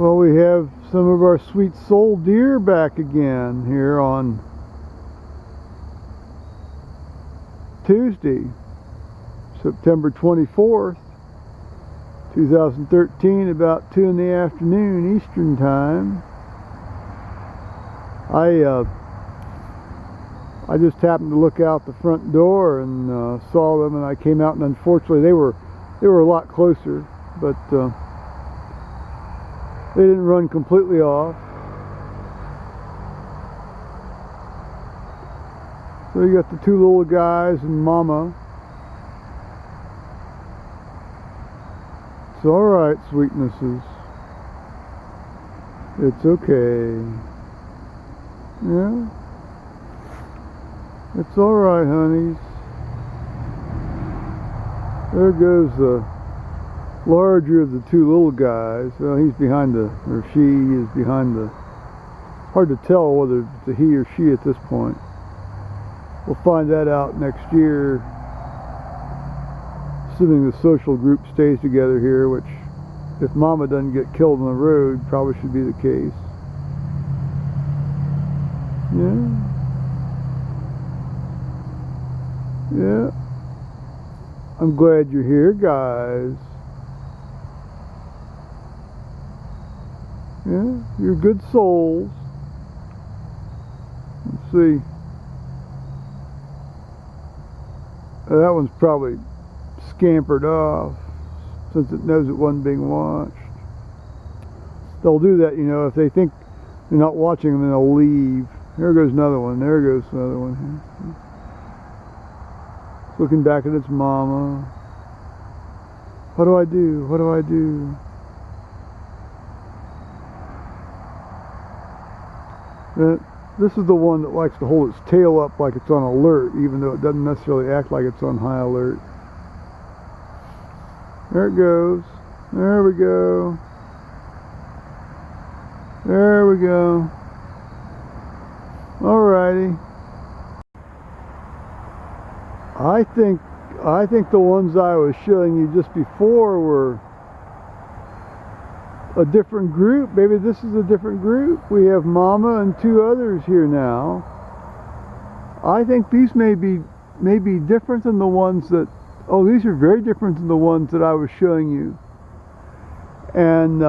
Well, we have some of our sweet soul deer back again here on Tuesday, September 24th, 2013, about 2 in the afternoon Eastern time. I just happened to look out the front door and saw them, and I came out, and unfortunately they were a lot closer, but they didn't run completely off. So you got the two little guys and Mama. It's all right, sweetnesses. It's okay. Yeah. It's all right, honeys. There goes the larger of the two little guys. Well, he's behind or she is behind hard to tell whether it's a he or she at this point. We'll find that out next year, assuming the social group stays together here, which, if Mama doesn't get killed on the road, probably should be the case. Yeah. Yeah. I'm glad you're here, guys. Yeah, you're good souls. Let's see. That one's probably scampered off since it knows it wasn't being watched. They'll do that, you know, if they think you're not watching them, then they'll leave. There goes another one. There goes another one. It's looking back at its mama. What do I do? What do I do? This is the one that likes to hold its tail up like it's on alert, even though it doesn't necessarily act like it's on high alert. There it goes. There we go. There we go. Alrighty. I think the ones I was showing you just before were a different group. Maybe this is a different group. We have Mama and two others here now. I think these may be different than the ones that, oh, these are very different than the ones that I was showing you. And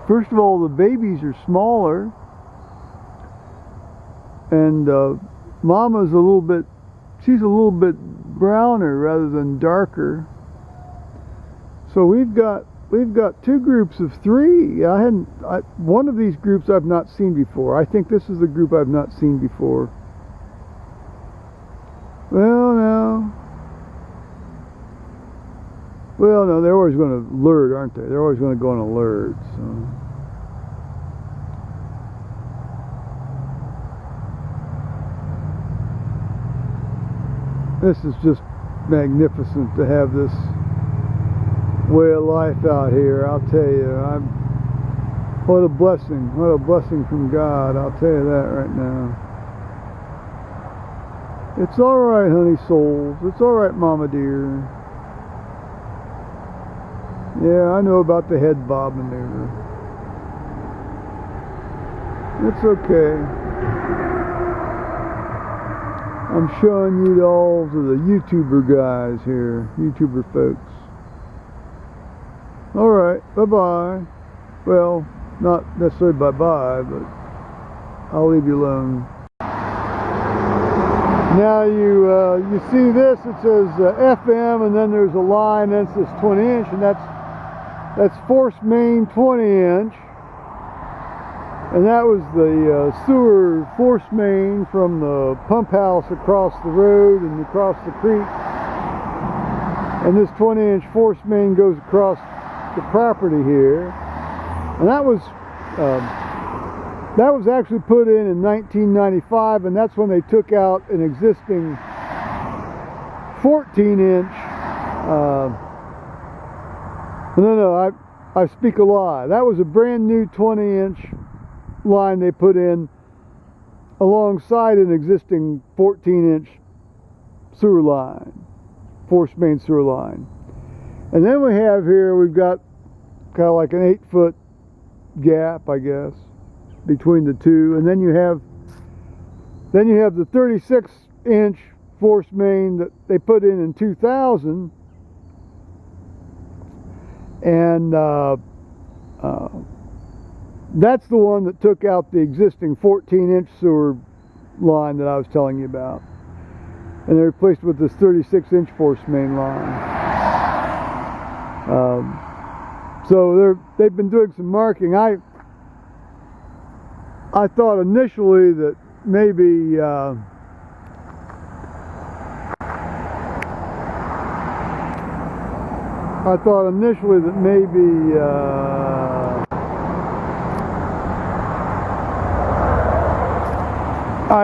first of all, the babies are smaller, and Mama's she's a little bit browner rather than darker. So we've got two groups of three. One of these groups I've not seen before. I think this is the group I've not seen before. Well, no, they're always going to alert, aren't they? They're always going to go on alert. So. This is just magnificent to have this way of life out here. I'll tell you, what a blessing from God. I'll tell you that right now. It's all right, honey souls. It's all right, Mama dear. Yeah, I know about the head bob maneuver. It's okay. I'm showing you all to the YouTuber guys here, YouTuber folks. All right, bye-bye. Well, not necessarily bye-bye, but I'll leave you alone. Now you see this, it says FM, and then there's a line that says 20-inch, and that's force main 20-inch. And that was the sewer force main from the pump house across the road and across the creek. And this 20-inch force main goes across the property here. And that was actually put in 1995, and that's when they took out an existing 14-inch. No, I speak a lie. That was a brand new 20-inch line they put in alongside an existing 14-inch sewer line, force main sewer line. And then we have here, we've got kind of like an 8-foot gap, I guess, between the two. And then you have the 36-inch force main that they put in 2000, and that's the one that took out the existing 14-inch sewer line that I was telling you about, and they replaced it with this 36-inch force main line. So they've been doing some marking. I thought initially that maybe I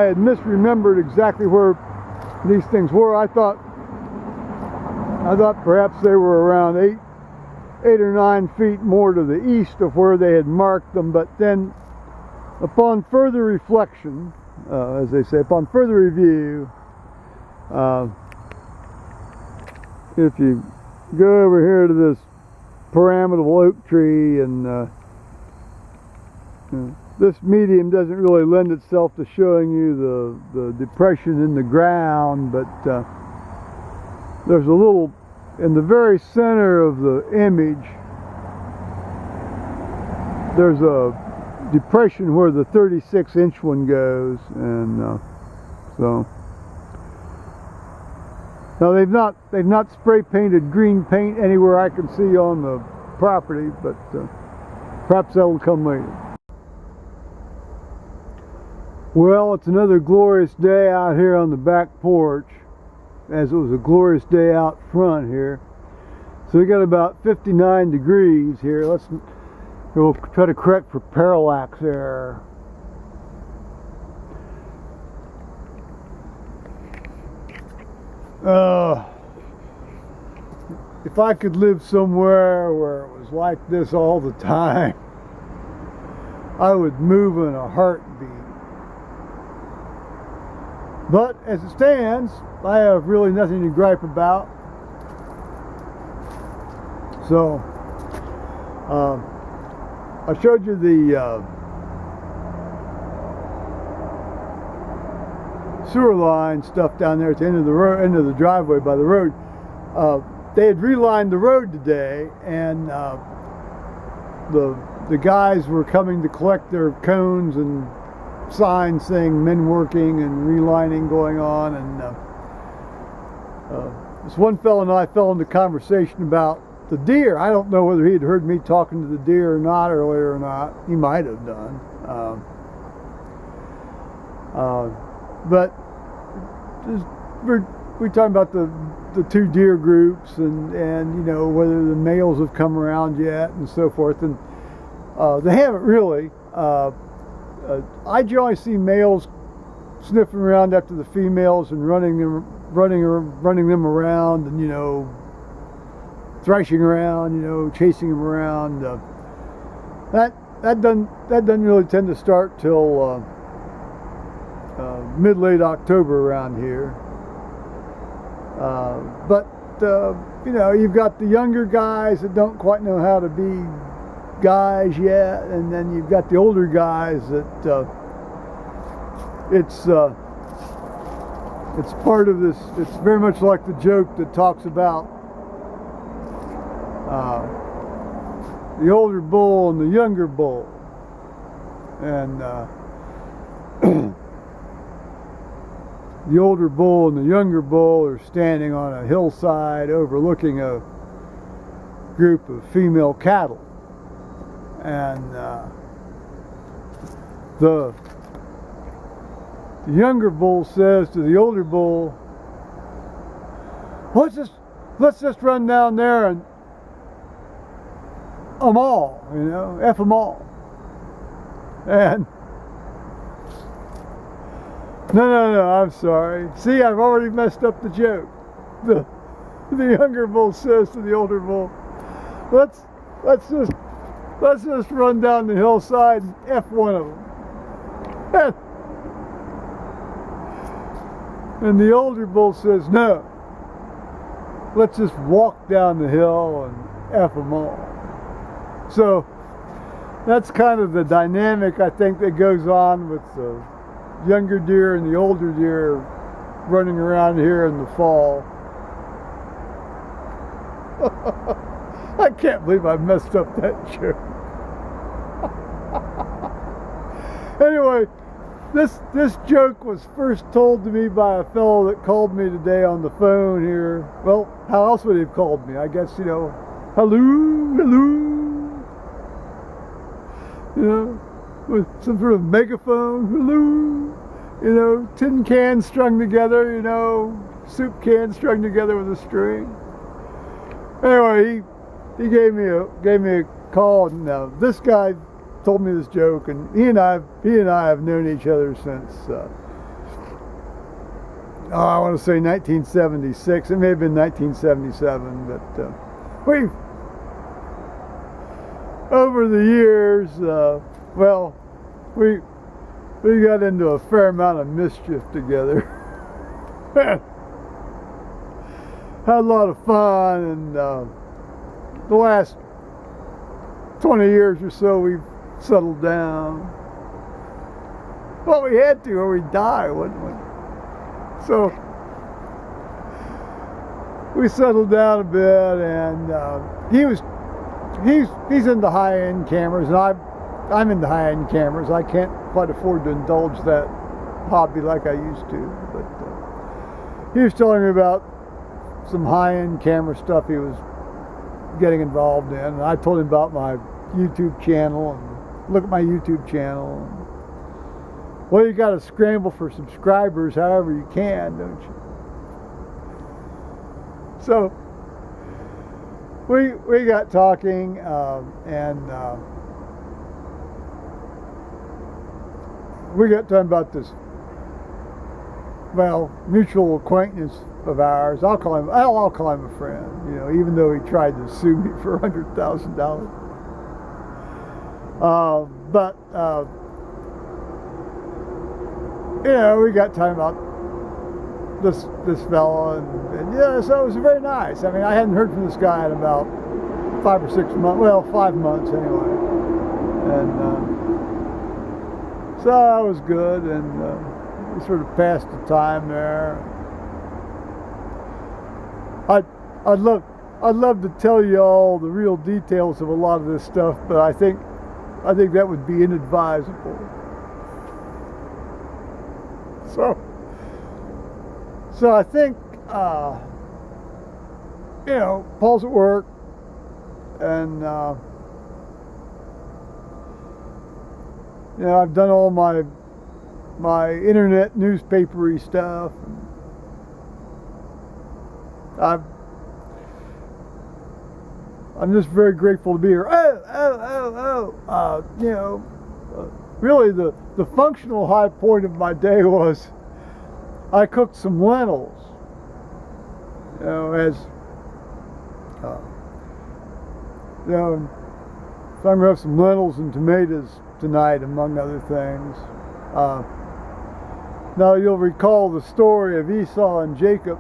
had misremembered exactly where these things were. I thought perhaps they were around 8 or 9 feet more to the east of where they had marked them, but then upon further reflection, as they say, upon further review, if you go over here to this pyramidal oak tree, and this medium doesn't really lend itself to showing you the depression in the ground, but there's a little, in the very center of the image, there's a depression where the 36-inch one goes, and so now they've not spray painted green paint anywhere I can see on the property, but perhaps that'll come later. Well, it's another glorious day out here on the back porch, as it was a glorious day out front here. So we got about 59 degrees here. We'll try to correct for parallax error. If I could live somewhere where it was like this all the time, I would move in a heartbeat. But as it stands, I have really nothing to gripe about. So, I showed you the sewer line stuff down there at the end of the road, end of the driveway by the road. They had relined the road today, and the guys were coming to collect their cones and signs saying men working and relining going on, and this one fellow and I fell into conversation about the deer. I don't know whether he'd heard me talking to the deer or not earlier or not. He might have done. But we're talking about the two deer groups, and you know, whether the males have come around yet and so forth, and they haven't really. I generally see males sniffing around after the females and running them around, and you know, thrashing around, you know, chasing them around. That doesn't really tend to start till mid-late October around here. But you know, you've got the younger guys that don't quite know how to be guys yet, and then you've got the older guys that it's part of this. It's very much like the joke that talks about the older bull and the younger bull, and the older bull and the younger bull are standing on a hillside overlooking a group of female cattle. And the younger bull says to the older bull, let's just run down there and them all, you know, F them all. And no, I'm sorry. See, I've already messed up the joke. The younger bull says to the older bull, let's just run down the hillside and F one of them. And the older bull says, no, let's just walk down the hill and F them all. So that's kind of the dynamic I think that goes on with the younger deer and the older deer running around here in the fall. I can't believe I messed up that joke. Anyway, this joke was first told to me by a fellow that called me today on the phone here. Well, how else would he have called me? I guess, hello, hello. With some sort of megaphone, hello. Tin cans strung together, soup cans strung together with a string. Anyway, he gave me a call, and this guy told me this joke, and he and I have known each other since I want to say 1976. It may have been 1977, but we've over the years, well, we got into a fair amount of mischief together. Had a lot of fun, and the last 20 years or so we've settled down. Well, we had to or we'd die, wouldn't we? So we settled down a bit, and he's into high-end cameras, and I'm into high-end cameras. I can't quite afford to indulge that hobby like I used to, but he was telling me about some high-end camera stuff he was getting involved in, and I told him about my YouTube channel, and look at my YouTube channel. Well, you got to scramble for subscribers however you can, don't you? So we got talking, and we got talking about this, well, mutual acquaintance of ours. I'll call him a friend, even though he tried to sue me for $100,000. But we got talking about this fella, and yeah, so it was very nice. I mean, I hadn't heard from this guy in about 5 or 6 months. Well, 5 months anyway, and so that was good, and we sort of passed the time there. I'd love to tell you all the real details of a lot of this stuff, but I think that would be inadvisable. So I think Paul's at work, and I've done all my internet newspapery stuff. I'm just very grateful to be here. Really the functional high point of my day was I cooked some lentils. So I'm going to have some lentils and tomatoes tonight, among other things. Now you'll recall the story of Esau and Jacob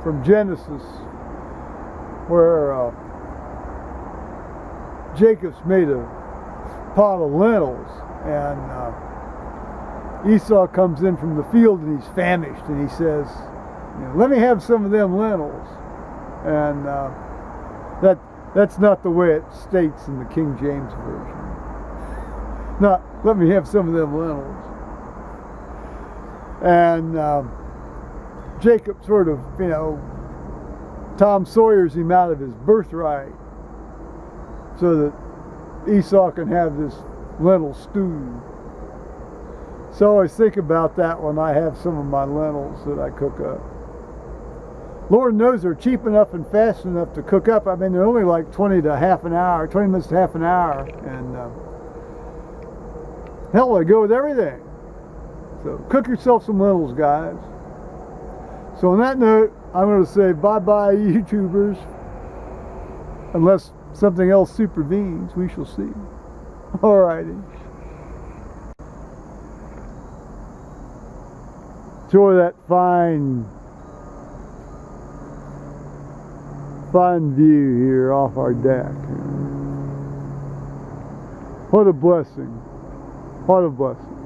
from Genesis, where Jacob's made a pot of lentils, and Esau comes in from the field and he's famished, and he says, let me have some of them lentils. And that's not the way it states in the King James Version. Not, let me have some of them lentils. And Jacob sort of, Tom Sawyer's him out of his birthright so that Esau can have this lentil stew. So I always think about that when I have some of my lentils that I cook up. Lord knows they're cheap enough and fast enough to cook up. I mean, they're only like 20 minutes to half an hour, and hell, they go with everything. So cook yourself some lentils, guys. So on that note, I'm going to say bye-bye, YouTubers. Unless something else supervenes, we shall see. Alrighty. Enjoy that fine view here off our deck. What a blessing. What a blessing.